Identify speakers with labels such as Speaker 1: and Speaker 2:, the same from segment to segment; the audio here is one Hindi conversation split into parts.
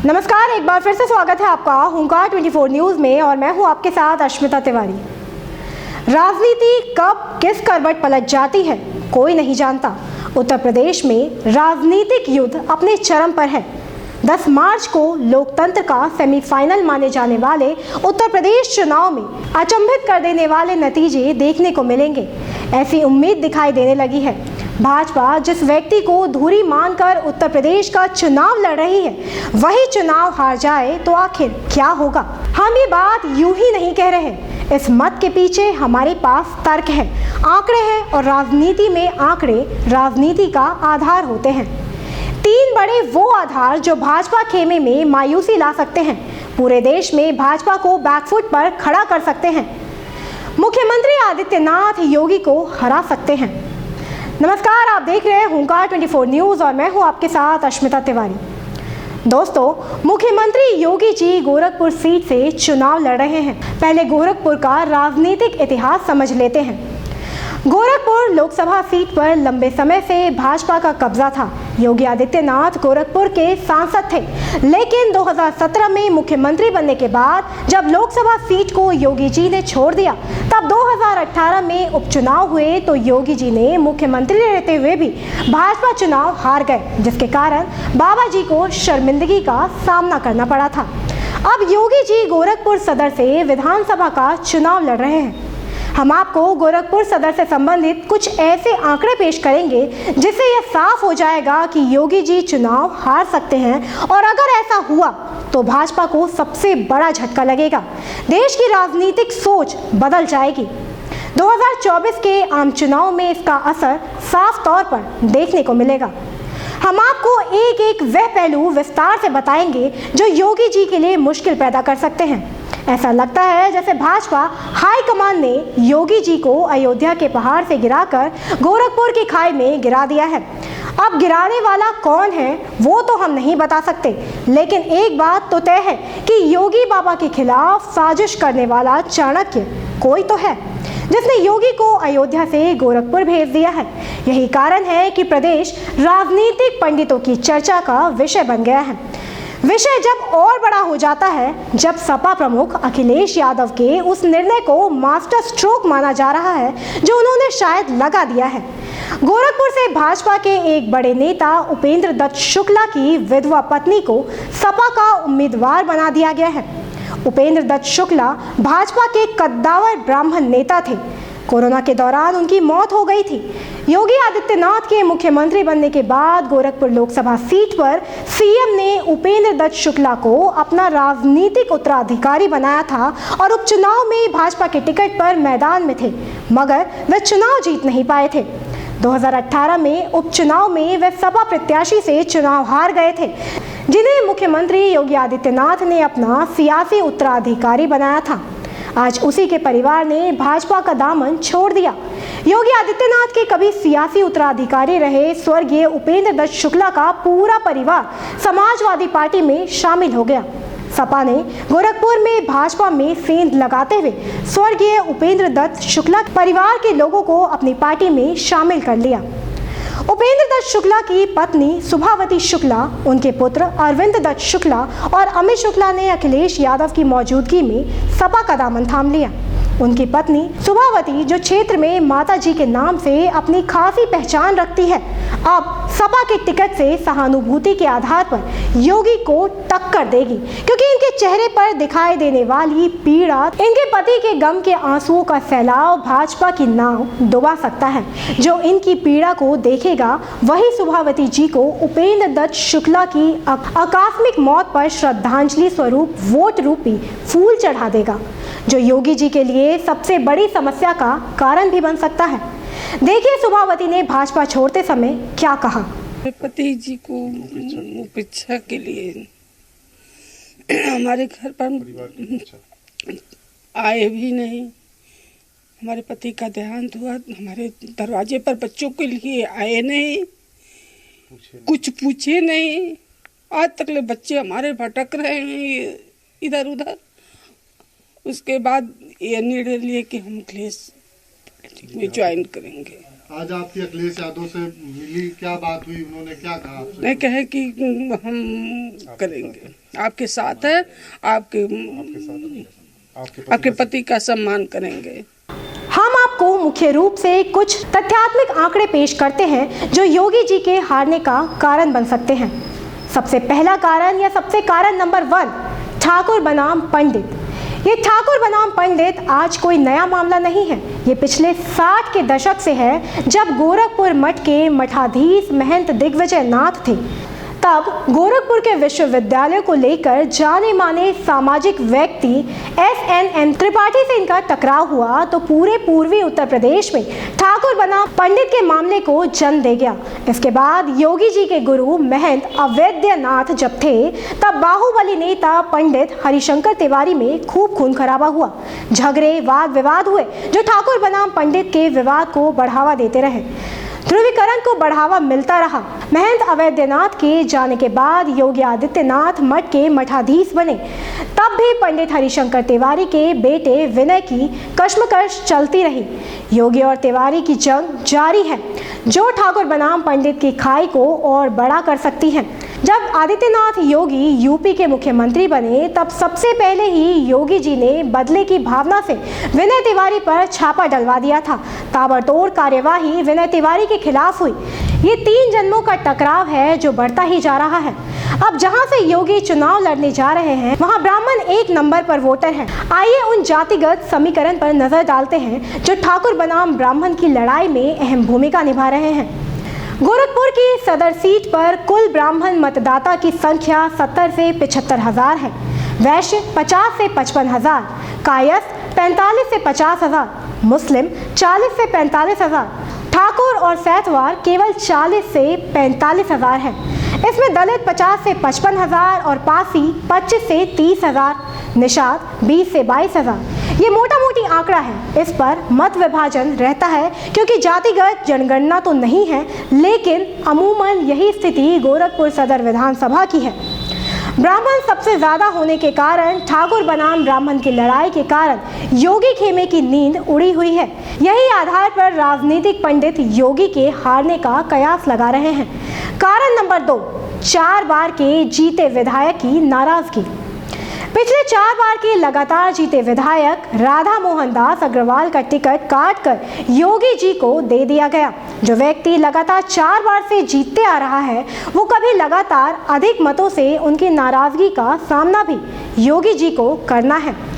Speaker 1: नमस्कार, एक बार फिर से स्वागत है आपका हुंकार 24 न्यूज़ में और मैं हूं आपके साथ अश्मिता तिवारी। राजनीति कब किस करवट पलट जाती है कोई नहीं जानता। उत्तर प्रदेश में राजनीतिक युद्ध अपने चरम पर है। 10 मार्च को लोकतंत्र का सेमीफाइनल माने जाने वाले उत्तर प्रदेश चुनाव में अचंभित कर देने वाले नतीजे देखने को मिलेंगे, ऐसी उम्मीद दिखाई देने लगी है। भाजपा जिस व्यक्ति को धुरी मानकर उत्तर प्रदेश का चुनाव लड़ रही है, वही चुनाव हार जाए तो आखिर क्या होगा। हम ये बात यूं ही नहीं कह रहे, इस मत के पीछे हमारे पास तर्क है, आंकड़े हैं और राजनीति में आंकड़े राजनीति का आधार होते हैं। 3 बड़े वो आधार जो भाजपा खेमे में मायूसी ला सकते हैं, पूरे देश में भाजपा को बैकफुट पर खड़ा कर सकते हैं, मुख्यमंत्री आदित्यनाथ योगी को हरा सकते हैं। नमस्कार, आप देख रहे हैं हुंकार 24 न्यूज़ और मैं हूं आपके साथ अश्मिता तिवारी। दोस्तों, मुख्यमंत्री योगी जी गोरखपुर सीट से चुनाव लड़ रहे हैं। पहले गोरखपुर का राजनीतिक इतिहास समझ लेते हैं। गोरखपुर लोकसभा सीट पर लंबे समय से भाजपा का कब्जा था। योगी आदित्यनाथ गोरखपुर के सांसद थे, लेकिन 2017 में मुख्यमंत्री बनने के बाद जब लोकसभा सीट को योगी जी ने छोड़ दिया, तब 2018 में उपचुनाव हुए तो योगी जी ने मुख्यमंत्री रहते हुए भी भाजपा चुनाव हार गए, जिसके कारण बाबा जी को शर्मिंदगी का सामना करना पड़ा था। अब योगी जी गोरखपुर सदर से विधानसभा का चुनाव लड़ रहे हैं। हम आपको गोरखपुर सदर से संबंधित कुछ ऐसे आंकड़े पेश करेंगे जिससे यह साफ हो जाएगा कि योगी जी चुनाव हार सकते हैं, और अगर ऐसा हुआ तो भाजपा को सबसे बड़ा झटका लगेगा। देश की राजनीतिक सोच बदल जाएगी। 2024 के आम चुनाव में इसका असर साफ तौर पर देखने को मिलेगा। हम आपको एक एक वह पहलू विस्तार से बताएंगे जो योगी जी के लिए मुश्किल पैदा कर सकते हैं। ऐसा लगता है जैसे भाजपा हाईकमान ने योगी जी को अयोध्या के पहाड़ से गिराकर गोरखपुर की खाई में गिरा दिया है। अब गिराने वाला कौन है वो तो हम नहीं बता सकते, लेकिन एक बात तो तय है कि योगी बाबा के खिलाफ साजिश करने वाला चाणक्य कोई तो है, जिसने योगी को अयोध्या से गोरखपुर भेज दिया है। यही कारण है कि प्रदेश राजनीतिक पंडितों की चर्चा का विषय बन गया है। विषय जब और बड़ा हो जाता है जब सपा प्रमुख अखिलेश यादव के उस निर्णय को मास्टर स्ट्रोक माना जा रहा है जो उन्होंने शायद लगा दिया है। गोरखपुर से भाजपा के एक बड़े नेता उपेंद्र दत्त शुक्ला की विधवा पत्नी को सपा का उम्मीदवार बना दिया गया है। उपेंद्र दत्त शुक्ला भाजपा के कद्दावर ब्राह्मण नेता थे। कोरोना के दौरान उनकी मौत हो गई थी। योगी आदित्यनाथ के मुख्यमंत्री बनने के बाद गोरखपुर लोकसभा सीट पर सीएम ने उपेंद्र दत्त शुक्ला को अपना राजनीतिक उत्तराधिकारी बनाया था और उपचुनाव में भाजपा के टिकट पर मैदान में थे, मगर वे चुनाव जीत नहीं पाए थे। 2018 में उपचुनाव में वे सपा प्रत्याशी से चुनाव हार गए थे, जिन्हें मुख्यमंत्री योगी आदित्यनाथ ने अपना सियासी उत्तराधिकारी बनाया था। आज उसी के परिवार ने भाजपा का दामन छोड़ दिया। योगी आदित्यनाथ के कभी सियासी उत्तराधिकारी रहे स्वर्गीय उपेंद्र दत्त शुक्ला का पूरा परिवार समाजवादी पार्टी में शामिल हो गया। सपा ने गोरखपुर में भाजपा में सेंध लगाते हुए स्वर्गीय उपेंद्र दत्त शुक्ला परिवार के लोगों को अपनी पार्टी में शामिल कर लिया। उपेंद्र दत्त शुक्ला की पत्नी सुभावती शुक्ला, उनके पुत्र अरविंद दत्त शुक्ला और अमित शुक्ला ने अखिलेश यादव की मौजूदगी में सपा का दामन थाम लिया। उनकी पत्नी सुभावती, जो क्षेत्र में माता जी के नाम से अपनी खासी पहचान रखती है, अब सपा के टिकट से सहानुभूति के आधार पर योगी को टक्कर देगी, क्योंकि इनके चेहरे पर दिखाई देने वाली पीड़ा, इनके पति के गम के आंसुओं का सैलाब भाजपा की नाव डुबा सकता है। जो इनकी पीड़ा को देखेगा वही सुभावती जी को उपेंद्र दत्त शुक्ला की आकस्मिक मौत पर श्रद्धांजलि स्वरूप वोट रूपी फूल चढ़ा देगा, जो योगी जी के लिए सबसे बड़ी समस्या का कारण भी बन सकता है। देखिए सुभावती ने भाजपा छोड़ते समय क्या कहा।
Speaker 2: पति जी को उपेक्षा के लिए हमारे घर पर आए भी नहीं। हमारे पति का देहांत हुआ, हमारे दरवाजे पर बच्चों के लिए आए नहीं, कुछ पूछे नहीं। आज तक ले बच्चे हमारे भटक रहे हैं इधर उधर। उसके बाद ये निर्णय लिए कि हम अखिलेश में ज्वाइन करेंगे।
Speaker 3: आज आपकी अखिलेश यादव से मिली, क्या बात हुई, उन्होंने क्या कहा आपसे?
Speaker 2: नहीं, कहे कि हम करेंगे, आपके साथ है, आपके पति का सम्मान करेंगे।
Speaker 1: हम आपको मुख्य रूप से कुछ तथ्यात्मक आंकड़े पेश करते हैं जो योगी जी के हारने का कारण बन सकते हैं। सबसे पहला कारण या सबसे कारण नंबर 1, ठाकुर बनाम पंडित। ये ठाकुर बनाम पंडित आज कोई नया मामला नहीं है। ये पिछले 60 के दशक से है, जब गोरखपुर मठ के मठाधीश महंत दिग्विजय नाथ थे। तब गोरखपुर के विश्वविद्यालय को लेकर जाने माने सामाजिक व्यक्ति SNN त्रिपाठी से इनका टकराव हुआ तो पूरे पूर्वी उत्तर प्रदेश में ठाकुर बनाम पंडित के मामले को जन्म दे गया। इसके बाद योगी जी के गुरु महंत अवैद्यनाथ जब थे, तब बाहुबली नेता पंडित हरिशंकर तिवारी में खूब खून खराबा हुआ। झगड़े, वाद विवाद हुए जो ठाकुर बनाम पंडित के विवाद को बढ़ावा देते रहे। ध्रुवीकरण को बढ़ावा मिलता रहा। महंत अवैद्यनाथ के जाने के बाद योगी आदित्यनाथ मठ के मठाधीश बने। तब भी पंडित हरिशंकर तिवारी के बेटे विनय की कश्मकश चलती रही। योगी और तिवारी की जंग जारी है, जो ठाकुर बनाम पंडित की खाई को और बड़ा कर सकती है। जब आदित्यनाथ योगी यूपी के मुख्यमंत्री बने, तब सबसे पहले ही योगी जी ने बदले की भावना से विनय तिवारी पर छापा डलवा दिया था। ताबड़तोड़ कार्यवाही विनय तिवारी के खिलाफ हुई। ये 3 जन्मों का टकराव है जो बढ़ता ही जा रहा है। अब जहां से योगी चुनाव लड़ने जा रहे हैं, वहां ब्राह्मण 1 नंबर पर वोटर हैं। आइए उन जातिगत समीकरण पर नजर डालते हैं जो ठाकुर बनाम ब्राह्मण की लड़ाई में अहम भूमिका निभा रहे हैं। गोरखपुर की सदर सीट पर कुल ब्राह्मण मतदाता की संख्या 70 से 75 हजार है। वैश्य 50 से 55 हजार, कायस्थ 45 से 50 हजार, मुस्लिम 40 से 45 हजार, ठाकुर और सैतवार केवल 40 से 45 हजार है। इसमें दलित 50 से 55 हजार और पासी 25 से 30 हजार, निषाद 20 से 22 हजार। ये मोटा मोटी आंकड़ा है। इस पर मत विभाजन रहता है क्योंकि जातिगत जनगणना तो नहीं है, लेकिन अमूमन यही स्थिति गोरखपुर सदर विधानसभा की है। ब्राह्मण सबसे ज्यादा होने के कारण ठाकुर बनाम ब्राह्मण की लड़ाई के कारण योगी खेमे की नींद उड़ी हुई है। यही आधार पर राजनीतिक पंडित योगी के हारने का कयास लगा रहे हैं। कारण नंबर 2, 4 बार के जीते विधायक की नाराजगी। पिछले 4 बार के लगातार जीते विधायक राधा मोहन दास अग्रवाल का टिकट काटकर योगी जी को दे दिया गया। जो व्यक्ति लगातार 4 बार से जीतते आ रहा है, वो कभी लगातार अधिक मतों से उनकी नाराजगी का सामना भी योगी जी को करना है।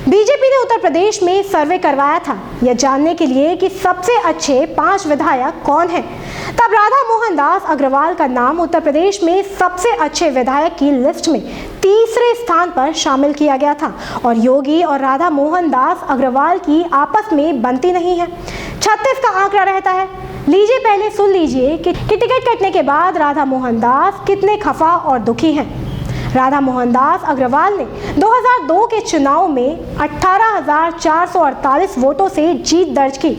Speaker 1: बीजेपी ने उत्तर प्रदेश में सर्वे करवाया था यह जानने के लिए कि सबसे अच्छे 5 विधायक कौन हैं। तब राधा मोहन दास अग्रवाल का नाम उत्तर प्रदेश में सबसे अच्छे विधायक की लिस्ट में तीसरे स्थान पर शामिल किया गया था और योगी और राधा मोहन दास अग्रवाल की आपस में बनती नहीं है। 36 का आंकड़ा रहता है। लीजिए, पहले सुन लीजिए कि टिकट कटने के बाद राधा मोहन दास कितने खफा और दुखी हैं। राधा मोहन दास अग्रवाल ने 2002 के चुनाव में 18,448 वोटों से जीत दर्ज की।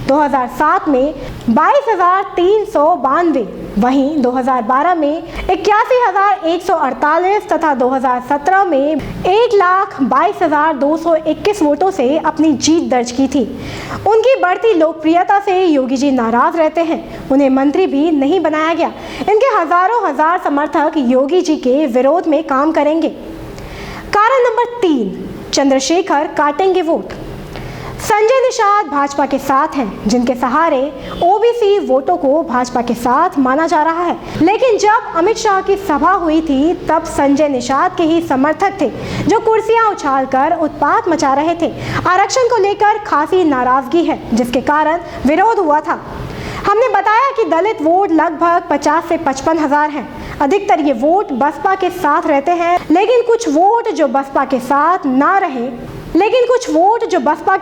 Speaker 1: 2007 में 22,392, वहीं 2012 में 81,148 तथा 2017 में 1,22,221 वोटों से अपनी जीत दर्ज की थी। उनकी बढ़ती लोकप्रियता से योगी जी नाराज रहते हैं। उन्हें मंत्री भी नहीं बनाया गया। इनके हजारों हजार समर्थक योगी जी के विरोध में काम करेंगे। कारण नंबर 3, चंद्रशेखर काटेंगे वोट। संजय निषाद भाजपा के साथ हैं, जिनके सहारे ओबीसी वोटों को भाजपा के साथ माना जा रहा है। लेकिन जब अमित शाह की सभा हुई थी, तब संजय निषाद के ही समर्थक थे जो कुर्सियां उछालकर उत्पात मचा रहे थे। आरक्षण को लेकर खासी नाराजगी है, जिसके कारण विरोध हुआ था। हमने बताया कि दलित वोट लगभग 50 से 55 हजार हैं। अधिकतर ये वोट बसपा के साथ रहते हैं, लेकिन कुछ वोट जो बसपा के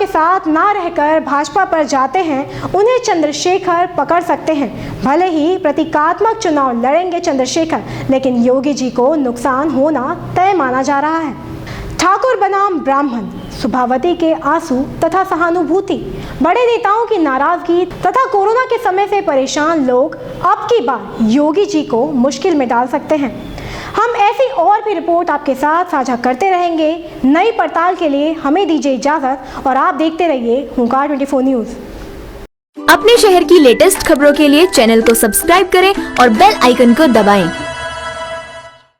Speaker 1: साथ ना रहकर भाजपा पर जाते हैं, उन्हें चंद्रशेखर पकड़ सकते हैं। भले ही प्रतीकात्मक चुनाव लड़ेंगे चंद्रशेखर, लेकिन योगी जी को नुकसान होना तय माना जा रहा है। ठाकुर बनाम ब्राह्मण, सुभावती के आंसू तथा सहानुभूति, बड़े नेताओं की नाराजगी तथा कोरोना के समय से परेशान लोग अब की बार योगी जी को मुश्किल में डाल सकते हैं। हम ऐसी और भी रिपोर्ट आपके साथ साझा करते रहेंगे। नई पड़ताल के लिए हमें दीजिए इजाजत और आप देखते रहिए हुंकार 24 न्यूज़।
Speaker 4: अपने शहर की लेटेस्ट खबरों के लिए चैनल को सब्सक्राइब करें और बेल आइकन को दबाएं।